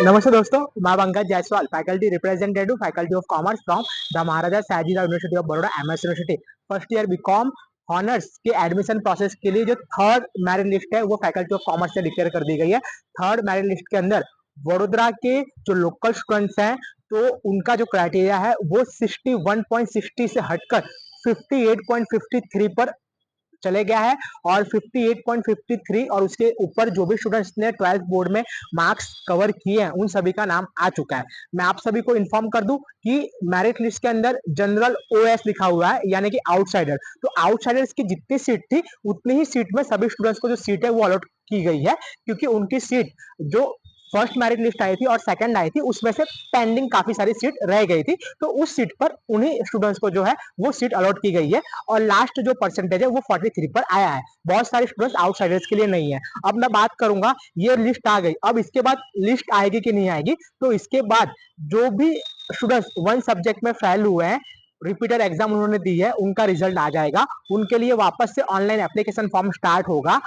नमस्ते दोस्तों, मैं Pankaj Jaiswal, faculty representative, faculty of commerce from the Maharaja Sayajirao university of Baroda, MS university. First year BCom honours के admission process के लिए जो थर्ड मेरिट लिस्ट है वो फैकल्टी ऑफ कॉमर्स से डिक्लेयर कर दी गई है। थर्ड मेरिट लिस्ट के अंदर वडोदरा के जो लोकल स्टूडेंट्स हैं तो उनका जो क्राइटेरिया है वो 61.60 से हटकर 58.53 पर चले गया है और 58.53 और उसके ऊपर जो भी स्टूडेंट्स ने 12th बोर्ड में मार्क्स कवर किए हैं उन सभी का नाम आ चुका है। मैं आप सभी को इन्फॉर्म कर दूं कि मेरिट लिस्ट के अंदर जनरल ओएस लिखा हुआ है, यानी कि आउटसाइडर। तो आउटसाइडर्स की जितनी सीट थी उतनी ही सीट में सभी स्टूडेंट्स को जो सीट है वो अलॉट की गई है, क्योंकि उनकी सीट जो फर्स्ट मेरिट लिस्ट आई थी और सेकंड आई थी उसमें से पेंडिंग काफी सारी सीट रह गई थी, तो उस सीट पर उन्हीं स्टूडेंट्स को जो है वो सीट अलॉट की गई है और लास्ट जो परसेंटेज है वो 43 पर आया है। बहुत सारे स्टूडेंट्स आउटसाइडर्स के लिए नहीं है। अब मैं बात करूंगा, ये लिस्ट आ गई, अब इसके बाद लिस्ट आएगी कि नहीं आएगी। तो इसके बाद जो भी स्टूडेंट्स वन सब्जेक्ट में फेल हुए हैं, रिपीटर एग्जाम उन्होंने दी है, उनका रिजल्ट आ जाएगा, उनके लिए वापस से ऑनलाइन एप्लीकेशन फॉर्म स्टार्ट होगा।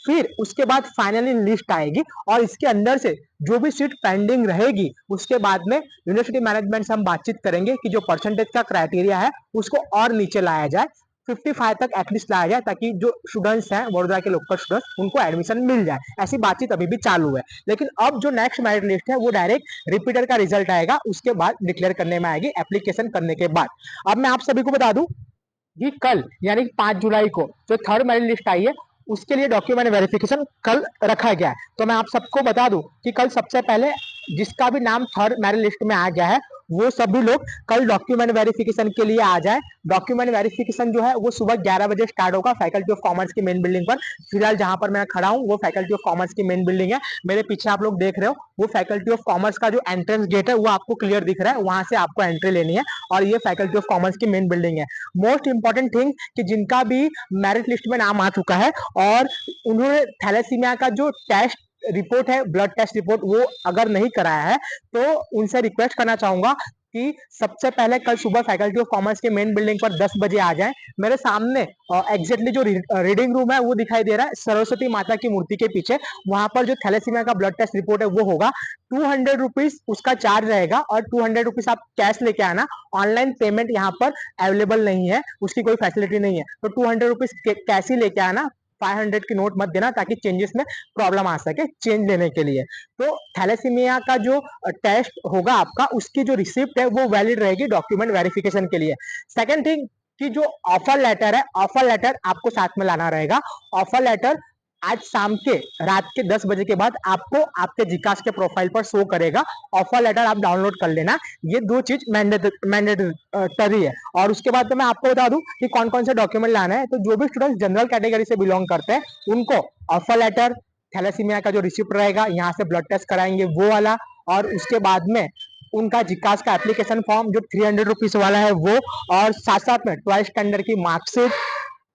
फिर उसके बाद फाइनली लिस्ट आएगी और इसके अंदर से जो भी सीट पेंडिंग रहेगी उसके बाद में यूनिवर्सिटी मैनेजमेंट से हम बातचीत करेंगे कि जो परसेंटेज का क्राइटेरिया है उसको और नीचे लाया जाए, 55 तक एटलीस्ट लाया जाए, ताकि जो स्टूडेंट्स हैं वडोदरा के लोकल स्टूडेंट्स उनको एडमिशन मिल जाए। ऐसी बातचीत अभी भी चालू है, लेकिन अब जो नेक्स्ट मेरिट लिस्ट है वो डायरेक्ट रिपीटर का रिजल्ट आएगा, उसके बाद डिक्लेयर करने में आएगी एप्लीकेशन करने के बाद। अब मैं आप सभी को बता दूं कि कल यानी 5 जुलाई को जो थर्ड मेरिट लिस्ट आई है उसके लिए डॉक्यूमेंट वेरिफिकेशन कल रखा गया है। तो मैं आप सबको बता दूं कि कल सबसे पहले जिसका भी नाम थर्ड मेरिट लिस्ट में आ गया है वो सभी लोग कल डॉक्यूमेंट वेरिफिकेशन के लिए आ जाए। डॉक्यूमेंट वेरिफिकेशन जो है वो सुबह 11 बजे स्टार्ट होगा फैकल्टी ऑफ कॉमर्स की मेन बिल्डिंग पर। फिलहाल जहां पर मैं खड़ा हूँ वो फैकल्टी ऑफ कॉमर्स की मेन बिल्डिंग है। मेरे पीछे आप लोग देख रहे हो वो फैकल्टी ऑफ कॉमर्स का जो एंट्रेंस गेट है वो आपको क्लियर दिख रहा है, वहां से आपको एंट्री लेनी है और ये फैकल्टी ऑफ कॉमर्स की मेन बिल्डिंग है। मोस्ट इंपॉर्टेंट थिंग कि जिनका भी मेरिट लिस्ट में नाम आ चुका है और उन्होंने थैलेसीमिया का जो टेस्ट रिपोर्ट है, ब्लड टेस्ट रिपोर्ट, वो अगर नहीं कराया है तो उनसे रिक्वेस्ट करना चाहूंगा कि सबसे पहले कल सुबह फैकल्टी ऑफ कॉमर्स के मेन बिल्डिंग पर 10 बजे आ जाएं। मेरे सामने एग्जैक्टली जो रीडिंग रूम है वो दिखाई दे रहा है, सरस्वती माता की मूर्ति के पीछे। वहां पर जो थैलेसीमिया का ब्लड टेस्ट रिपोर्ट है वो होगा। 200 रुपीज उसका चार्ज रहेगा और 200 रुपीज आप कैश लेके आना। ऑनलाइन पेमेंट यहाँ पर अवेलेबल नहीं है, उसकी कोई फैसिलिटी नहीं है, तो 200 रुपीज कैश ही लेके आना। 500 की नोट मत देना ताकि चेंजेस में प्रॉब्लम आ सके चेंज लेने के लिए। तो थैलेसीमिया का जो टेस्ट होगा आपका उसकी जो रिसिप्ट है वो वैलिड रहेगी डॉक्यूमेंट वेरिफिकेशन के लिए। सेकंड थिंग कि जो ऑफर लेटर है, ऑफर लेटर आपको साथ में लाना रहेगा। ऑफर लेटर आज शाम के रात के 10 बजे के बाद आपको आपके जिकास के प्रोफाइल पर शो करेगा। ऑफर लेटर आप डाउनलोड कर लेना, ये दो चीज मैंडेटरी है। और उसके बाद तो मैं आपको बता दूं कि कौन कौन से डॉक्यूमेंट लाना है। तो जो भी स्टूडेंट जनरल कैटेगरी से बिलोंग करते हैं उनको ऑफर लेटर, थैलेसीमिया का जो रिसिप्ट रहेगा, यहाँ से ब्लड टेस्ट कराएंगे वो वाला, और उसके बाद में उनका जिकास का एप्लीकेशन फॉर्म जो 300 रुपीज वाला है वो, और साथ साथ में 12th स्टैंडर्ड की मार्कशीट,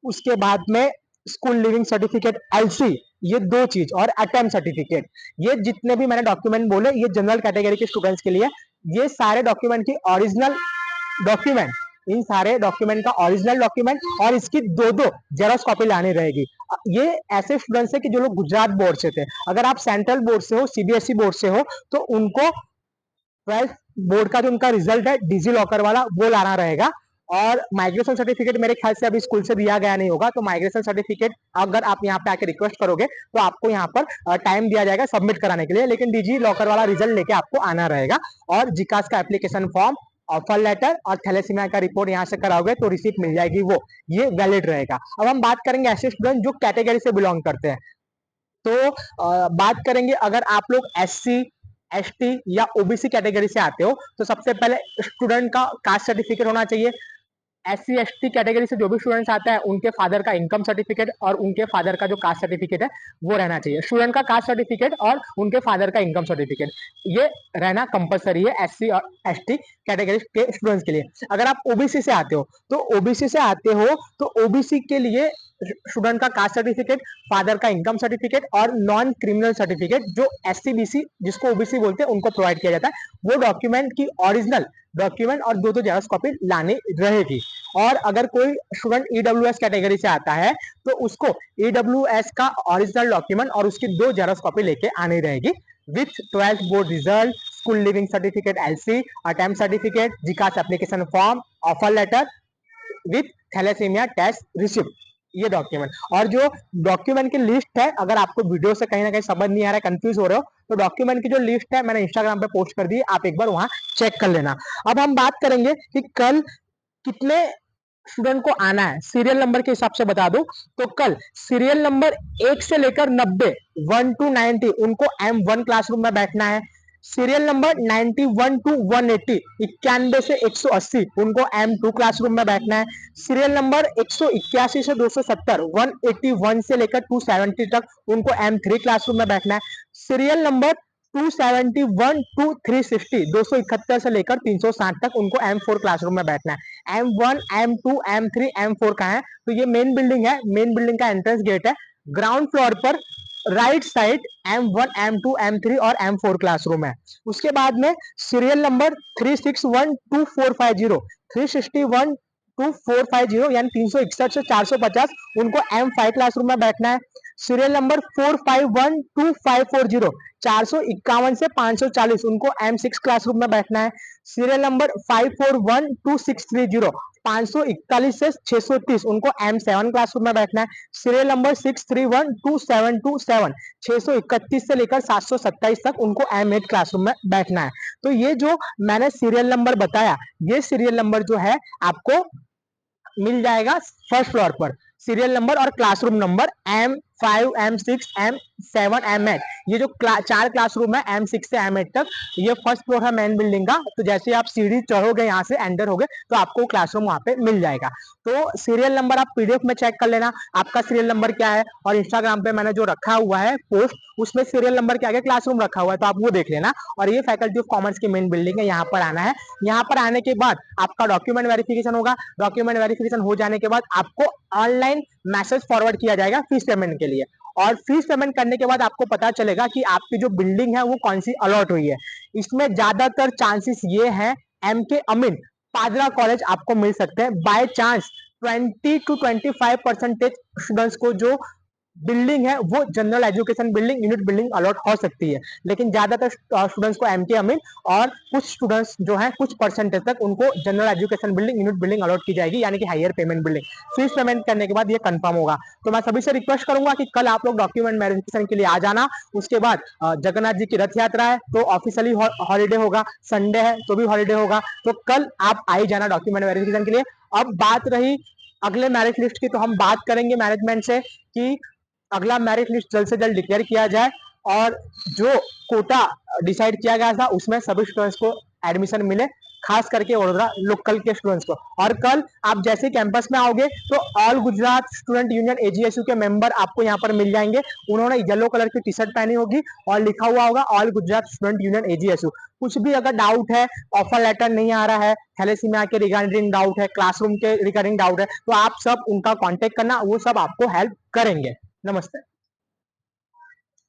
उसके बाद में स्कूल लिविंग सर्टिफिकेट एलसी, ये दो चीज, और अटेम्प्ट सर्टिफिकेट। ये जितने भी मैंने डॉक्यूमेंट बोले ये जनरल कैटेगरी के स्टूडेंट्स के लिए। ये सारे डॉक्यूमेंट की ओरिजिनल डॉक्यूमेंट, इन सारे डॉक्यूमेंट का ओरिजिनल डॉक्यूमेंट और इसकी दो दो जेरोक्स कॉपी लानी रहेगी। ये ऐसे स्टूडेंट्स है कि जो लोग गुजरात बोर्ड से थे। अगर आप सेंट्रल बोर्ड से हो, सीबीएसई बोर्ड से हो, तो उनको 12th बोर्ड का जो उनका रिजल्ट है डिजी लॉकर वाला वो लाना रहेगा। और माइग्रेशन सर्टिफिकेट मेरे ख्याल से अभी स्कूल से दिया गया नहीं होगा, तो माइग्रेशन सर्टिफिकेट अगर आप यहाँ पे आके रिक्वेस्ट करोगे तो आपको यहाँ पर टाइम दिया जाएगा सबमिट कराने के लिए, लेकिन डिजी लॉकर वाला रिजल्ट लेके आपको आना रहेगा। और जिकास का एप्लीकेशन फॉर्म, ऑफर लेटर और थैलेसीमिया का रिपोर्ट यहाँ से कराओगे तो रिसीप्ट मिल जाएगी, वो ये वैलिड रहेगा। अब हम बात करेंगे ऐसे स्टूडेंट जो कैटेगरी से बिलोंग करते हैं। तो बात करेंगे अगर आप लोग एससी, एसटी या ओबीसी कैटेगरी से आते हो तो सबसे पहले स्टूडेंट का कास्ट सर्टिफिकेट होना चाहिए। एससी एसटी कैटेगरी से जो भी स्टूडेंट्स आता है उनके फादर का इनकम सर्टिफिकेट और उनके फादर का जो कास्ट सर्टिफिकेट है वो रहना चाहिए। स्टूडेंट का कास्ट सर्टिफिकेट और उनके फादर का इनकम सर्टिफिकेट ये रहना कंपलसरी है एससी और एसटी कैटेगरी के स्टूडेंट्स के लिए। अगर आप ओबीसी से आते हो तो ओबीसी से आते हो तो ओबीसी के लिए स्टूडेंट का कास्ट सर्टिफिकेट, फादर का इनकम सर्टिफिकेट और नॉन क्रिमिनल सर्टिफिकेट जो एससीबीसी जिसको ओबीसी बोलते हैं उनको प्रोवाइड किया जाता है, वो डॉक्यूमेंट की ओरिजिनल डॉक्यूमेंट और दो जेरॉक्स कॉपी लानी रहेगी। और अगर कोई स्टूडेंट ईडब्ल्यूएस कैटेगरी से आता है तो उसको ईडब्ल्यूएस का ओरिजिनल डॉक्यूमेंट और उसकी दो जेरॉक्स कॉपी लेके आनी रहेगी। with 12th board result, school living certificate LC, attempt certificate, GCAS application form, offer letter with thalassemia test receipt, ये डॉक्यूमेंट। और जो डॉक्यूमेंट की लिस्ट है, अगर आपको वीडियो से कहीं ना कहीं समझ नहीं आ रहा है, कंफ्यूज हो रहे हो, तो डॉक्यूमेंट की जो लिस्ट है मैंने इंस्टाग्राम पे पोस्ट कर दी, आप एक बार वहां चेक कर लेना। अब हम बात करेंगे कि कल कितने स्टूडेंट को आना है, सीरियल नंबर के हिसाब से बता दूं तो कल सीरियल नंबर 1 से लेकर 90, 1 टू 90 उनको M1 क्लासरूम में बैठना है। सीरियल नंबर 91 टू 180, 91 से 180 उनको M2 क्लासरूम में बैठना है। सीरियल नंबर 181 से 270, 181 से लेकर 270 तक उनको M3 क्लासरूम में बैठना है। सीरियल नंबर 271 टू 360, 271 से लेकर 360 तक उनको M4 क्लासरूम में बैठना है। M1, M2, M3, M4 का है, तो ये मेन बिल्डिंग है, मेन बिल्डिंग का एंट्रेंस गेट है। ग्राउंड फ्लोर पर right side M1, M2, M3 और M4 क्लासरूम है। उसके बाद में सीरियल नंबर 3612450, 3612450 यानी 361 से 450 उनको M5 क्लासरूम में बैठना है। सीरियल नंबर 4512540, 451 से 540 उनको M6 क्लासरूम में बैठना है। सीरियल नंबर 5412630, 541 से 630 उनको M7 क्लासरूम में बैठना है। सीरियल नंबर 6312727, 631 से लेकर 727 तक उनको M8 क्लासरूम में बैठना है। तो ये जो मैंने सीरियल नंबर बताया, ये सीरियल नंबर जो है आपको मिल जाएगा फर्स्ट फ्लोर पर। सीरियल नंबर और classroom number M5, M6, M7, M8, ये जो चार क्लासरूम है M6 से M8 तक, ये फर्स्ट फ्लोर है मेन बिल्डिंग का। तो जैसे आप सीढ़ी चढ़ोगे, यहाँ से एंटर होगे, तो आपको क्लासरूम वहां पे मिल जाएगा। तो सीरियल नंबर आप पीडीएफ में चेक कर लेना, आपका सीरियल नंबर क्या है, और इंस्टाग्राम पे मैंने जो रखा हुआ है पोस्ट, उसमें सीरियल नंबर क्या है, क्लासरूम रखा हुआ है, तो आप वो देख लेना। और ये फैकल्टी ऑफ कॉमर्स की मेन बिल्डिंग है, यहाँ पर आना है। यहाँ पर आने के बाद आपका डॉक्यूमेंट वेरिफिकेशन होगा। डॉक्यूमेंट वेरिफिकेशन हो जाने के बाद आपको ऑनलाइन मैसेज फॉरवर्ड किया जाएगा फीस पेमेंट के लिए। और फीस पेमेंट करने के बाद आपको पता चलेगा कि आपकी जो बिल्डिंग है वो कौन सी अलॉट हुई है। इसमें ज्यादातर चांसेस ये हैं M.K. अमीन पादरा कॉलेज आपको मिल सकते हैं। बाय चांस 20 to 25% स्टूडेंट्स को जो बिल्डिंग है वो general education building, unit building allot हो सकती है, लेकिन ज्यादातर स्टूडेंट्स को M.K. अमीन और कुछ स्टूडेंट्स जो है कुछ परसेंटेज तक उनको general education building, unit building allot की जाएगी, यानी कि higher payment building. Fees payment करने के बाद ये कंफर्म होगा। तो मैं सभी से रिक्वेस्ट करूंगा कि कल आप लोग डॉक्यूमेंट वेरिफिकेशन के लिए आ जाना। उसके बाद जगन्नाथ जी की रथ यात्रा है, तो ऑफिशियली हॉलीडे होगा, संडे है तो भी हॉलीडे होगा, तो कल आप आ ही जाना डॉक्यूमेंट वेरिफिकेशन के लिए। अब बात रही अगले मेरिट लिस्ट की, तो हम बात करेंगे मैनेजमेंट से कि अगला मेरिट लिस्ट जल्द से जल्द डिक्लेयर किया जाए, और जो कोटा डिसाइड किया गया था उसमें सभी स्टूडेंट्स को एडमिशन मिले, खास करके वडोदरा लोकल के स्टूडेंट्स को। और कल आप जैसे कैंपस में आओगे तो all Gujarat student union AGSU के मेंबर आपको यहाँ पर मिल जाएंगे। उन्होंने येलो कलर की टी शर्ट पहनी होगी और लिखा हुआ होगा all Gujarat student union AGSU। कुछ भी अगर डाउट है, ऑफर लेटर नहीं आ रहा है, थैलेसीमिया के रिगार्डिंग डाउट है, क्लासरूम के रिगार्डिंग डाउट है, तो आप सब उनका कॉन्टेक्ट करना, वो सब आपको हेल्प करेंगे। नमस्ते।